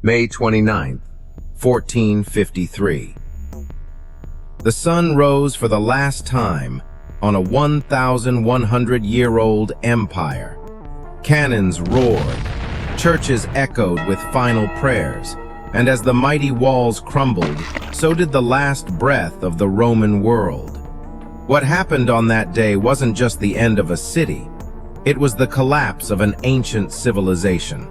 May 29th, 1453. The sun rose for the last time on a 1,100-year-old empire. Cannons roared, churches echoed with final prayers, and as the mighty walls crumbled, so did the last breath of the Roman world. What happened on that day wasn't just the end of a city, it was the collapse of an ancient civilization,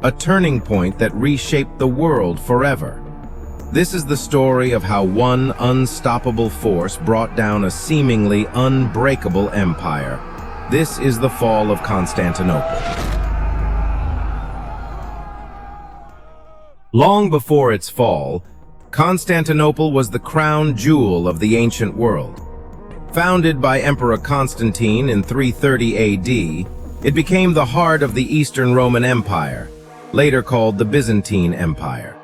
a turning point that reshaped the world forever. This is the story of how one unstoppable force brought down a seemingly unbreakable empire. This is the fall of Constantinople. Long before its fall, Constantinople was the crown jewel of the ancient world. Founded by Emperor Constantine in 330 AD, it became the heart of the Eastern Roman Empire, later called the Byzantine Empire.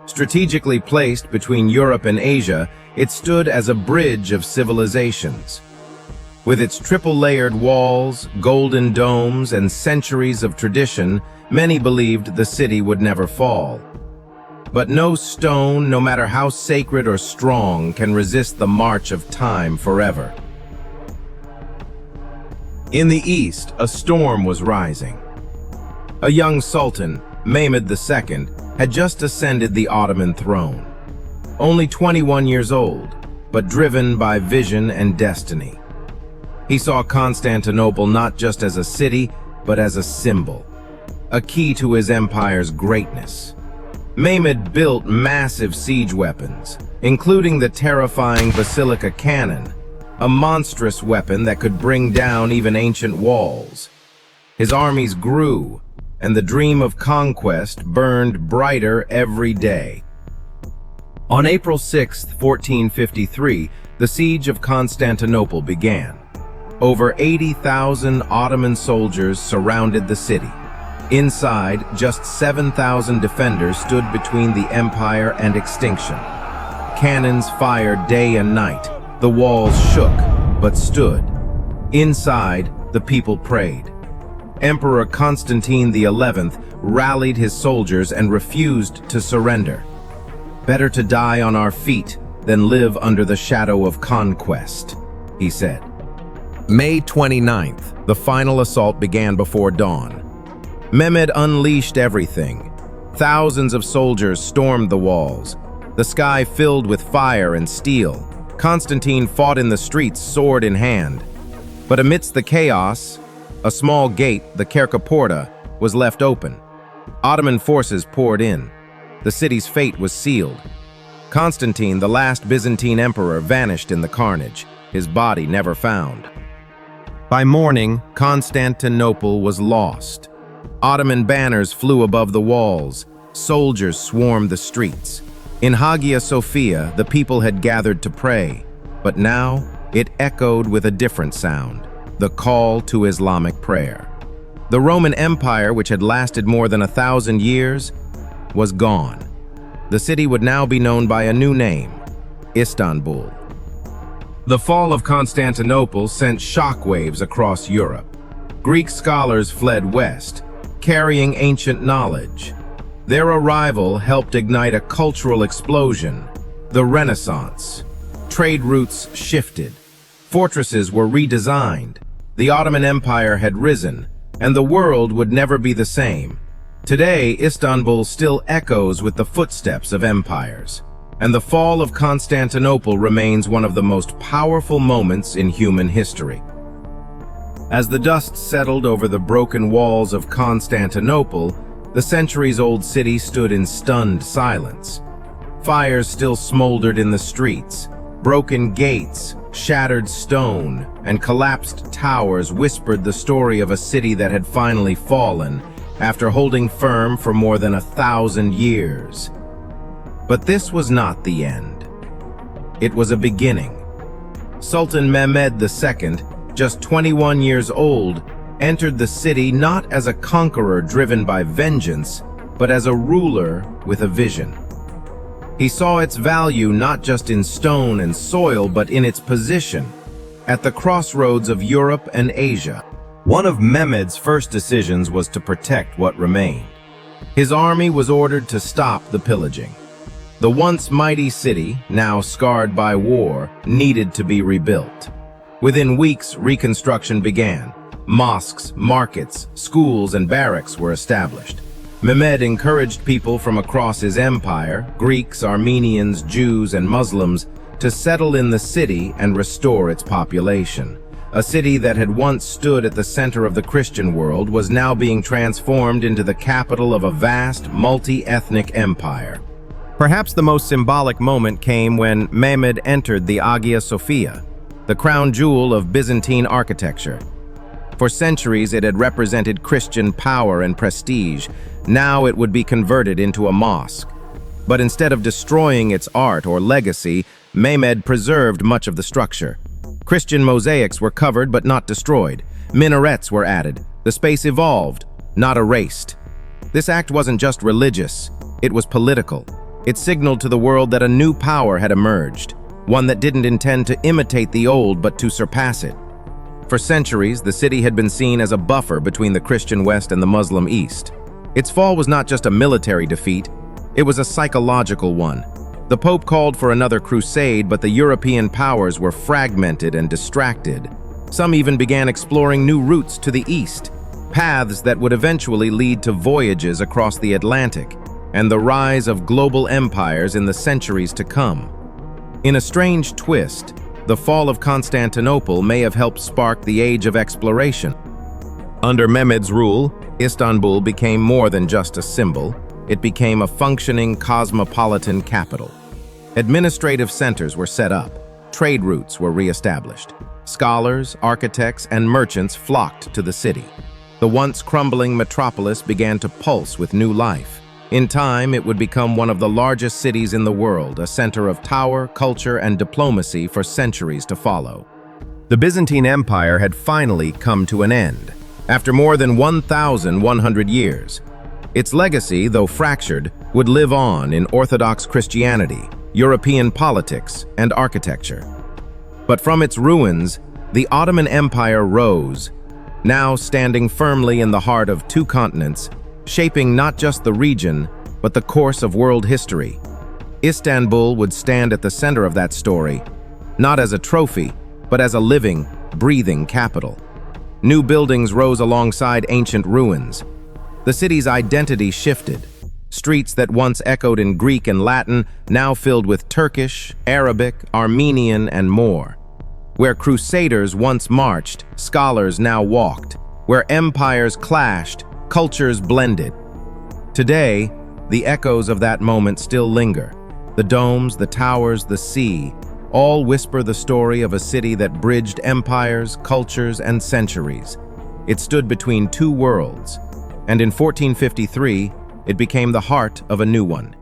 Strategically placed between Europe and Asia, it stood as a bridge of civilizations. With its triple-layered walls, golden domes, and centuries of tradition, many believed the city would never fall. But no stone, no matter how sacred or strong, can resist the march of time forever. In the east, a storm was rising. A young sultan, Mehmed II, had just ascended the Ottoman throne. Only 21 years old, but driven by vision and destiny. He saw Constantinople not just as a city, but as a symbol, a key to his empire's greatness. Mehmed built massive siege weapons, including the terrifying Basilica cannon, a monstrous weapon that could bring down even ancient walls. His armies grew, and the dream of conquest burned brighter every day. On April 6, 1453, the siege of Constantinople began. Over 80,000 Ottoman soldiers surrounded the city. Inside, just 7,000 defenders stood between the empire and extinction. Cannons fired day and night. The walls shook, but stood. Inside, the people prayed. Emperor Constantine XI rallied his soldiers and refused to surrender. "Better to die on our feet than live under the shadow of conquest," he said. May 29th, the final assault began before dawn. Mehmed unleashed everything. Thousands of soldiers stormed the walls, the sky filled with fire and steel. Constantine fought in the streets, sword in hand. But amidst the chaos, a small gate, the Kerka Porta, was left open. Ottoman forces poured in. The city's fate was sealed. Constantine, the last Byzantine emperor, vanished in the carnage, his body never found. By morning, Constantinople was lost. Ottoman banners flew above the walls. Soldiers swarmed the streets. In Hagia Sophia, the people had gathered to pray, but now it echoed with a different sound. The call to Islamic prayer. The Roman Empire, which had lasted more than 1,000 years, was gone. The city would now be known by a new name, Istanbul. The fall of Constantinople sent shockwaves across Europe. Greek scholars fled west, carrying ancient knowledge. Their arrival helped ignite a cultural explosion, the Renaissance. Trade routes shifted. Fortresses were redesigned. The Ottoman Empire had risen, and the world would never be the same. Today, Istanbul still echoes with the footsteps of empires, and the fall of Constantinople remains one of the most powerful moments in human history. As the dust settled over the broken walls of Constantinople, the centuries-old city stood in stunned silence. Fires still smoldered in the streets. Broken gates, shattered stone, and collapsed towers whispered the story of a city that had finally fallen after holding firm for more than 1,000 years. But this was not the end. It was a beginning. Sultan Mehmed II, just 21 years old, entered the city not as a conqueror driven by vengeance, but as a ruler with a vision. He saw its value not just in stone and soil, but in its position, at the crossroads of Europe and Asia. One of Mehmed's first decisions was to protect what remained. His army was ordered to stop the pillaging. The once mighty city, now scarred by war, needed to be rebuilt. Within weeks, reconstruction began. Mosques, markets, schools, and barracks were established. Mehmed encouraged people from across his empire, Greeks, Armenians, Jews, and Muslims, to settle in the city and restore its population. A city that had once stood at the center of the Christian world was now being transformed into the capital of a vast, multi-ethnic empire. Perhaps the most symbolic moment came when Mehmed entered the Hagia Sophia, the crown jewel of Byzantine architecture. For centuries, it had represented Christian power and prestige. Now it would be converted into a mosque. But instead of destroying its art or legacy, Mehmed preserved much of the structure. Christian mosaics were covered but not destroyed. Minarets were added. The space evolved, not erased. This act wasn't just religious, it was political. It signaled to the world that a new power had emerged, one that didn't intend to imitate the old but to surpass it. For centuries, the city had been seen as a buffer between the Christian West and the Muslim East. Its fall was not just a military defeat, it was a psychological one. The Pope called for another crusade, but the European powers were fragmented and distracted. Some even began exploring new routes to the east, paths that would eventually lead to voyages across the Atlantic and the rise of global empires in the centuries to come. In a strange twist, the fall of Constantinople may have helped spark the age of exploration. Under Mehmed's rule, Istanbul became more than just a symbol. It became a functioning cosmopolitan capital. Administrative centers were set up. Trade routes were re-established. Scholars, architects, and merchants flocked to the city. The once crumbling metropolis began to pulse with new life. In time, it would become one of the largest cities in the world, a center of power, culture, and diplomacy for centuries to follow. The Byzantine Empire had finally come to an end, after more than 1,100 years. Its legacy, though fractured, would live on in Orthodox Christianity, European politics, and architecture. But from its ruins, the Ottoman Empire rose, now standing firmly in the heart of two continents, shaping not just the region, but the course of world history. Istanbul would stand at the center of that story, not as a trophy, but as a living, breathing capital. New buildings rose alongside ancient ruins. The city's identity shifted. Streets that once echoed in Greek and Latin now filled with Turkish, Arabic, Armenian, and more. Where crusaders once marched, scholars now walked. Where empires clashed, cultures blended. Today, the echoes of that moment still linger. The domes, the towers, the sea, all whisper the story of a city that bridged empires, cultures, and centuries. It stood between two worlds, and in 1453, it became the heart of a new one.